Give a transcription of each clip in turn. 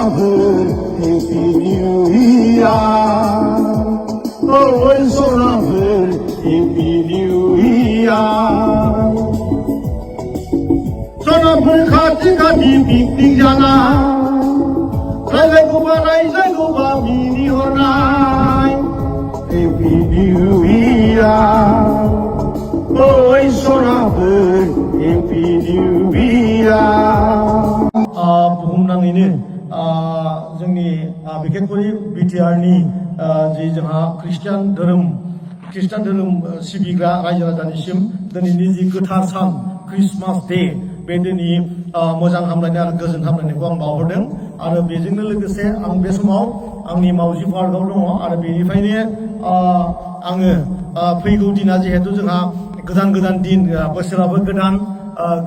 Happy New Year. Oh, it's so Happy New Year. Sonapur khati jana. Rai goba mini honai. Happy New Year. Oh, it's so Happy New Year. बुहुमनाङैनो जोंनि बिखेखकरि बिटिआरनि जि जोंहा खृष्टान धोरोम सिबिग्रा रायजो राजानिसिम दिनैनि जि गोथार सान क्रिसमास डे बे दिनै मोजां हामलायनाय आरो गोजोन हामलायनायखौ आं बावहरदों आरो बेजोंनो लोगोसे आं बे समाव आंनि मावजि पार्कआव दङ आरो बेनिफ्रायनो आङो फैगौ दिना जिहेतु जोंहा गोदान दिन बोसोराबो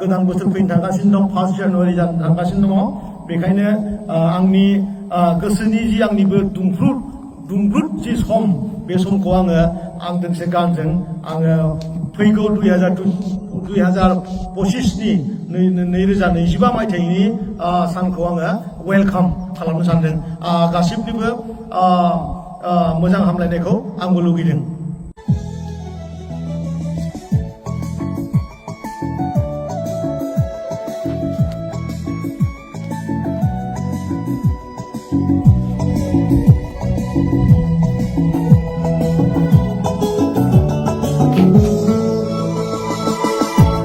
गोदान बोसोर फैनो थांगासिनो दं 1 जानुवारि जानो थांगासिनो दङ बेखायनो आंनि गोसोनि जि आंनिबो दुंब्रुद जि सम बे समखौ आं दोंसे गानजों आङो फैगौ 2025 मायथाइनि सानखौ आङो वेलकाम खालामनो सानदों गासिबनिबो मोजां हामलायनायखौ आंबो लुगैदों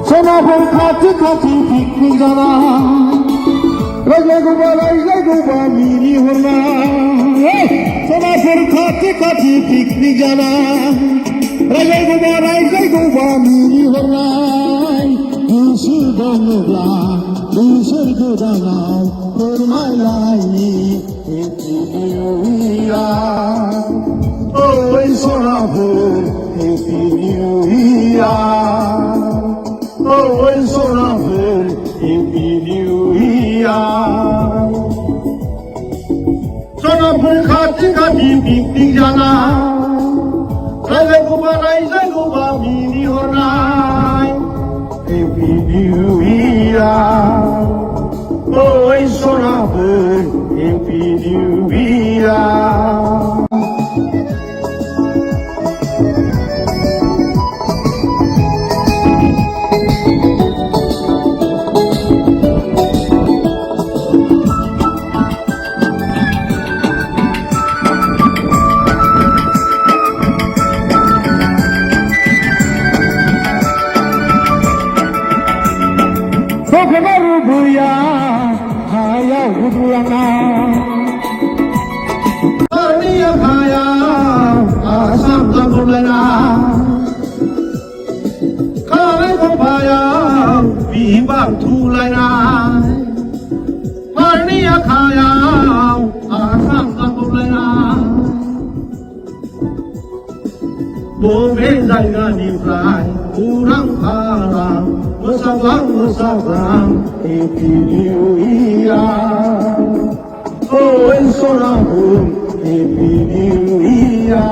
Sonapur khati picnic jana. Rai goba mini honai. Sonapur khati picnic jana. Rai goba mini honai. Isur dangla, isur godana for my life. Happy New Year. Oh, it's Sonapur Happy New Year. Oh, it's so Happy New Year. Sonapur khati picnic jana. Rai goba mini honai. Happy New Year. Oh, it's so Happy New Year. Baru buya, haya hudulana. Arniya haya, asam tambulana. Kare kopaya, bibang tulana. Arniya haya, asam tambulana. Bome zaiga nifrai, urang parang. Musabang, Happy New Year. Oh, it's so Happy New Year.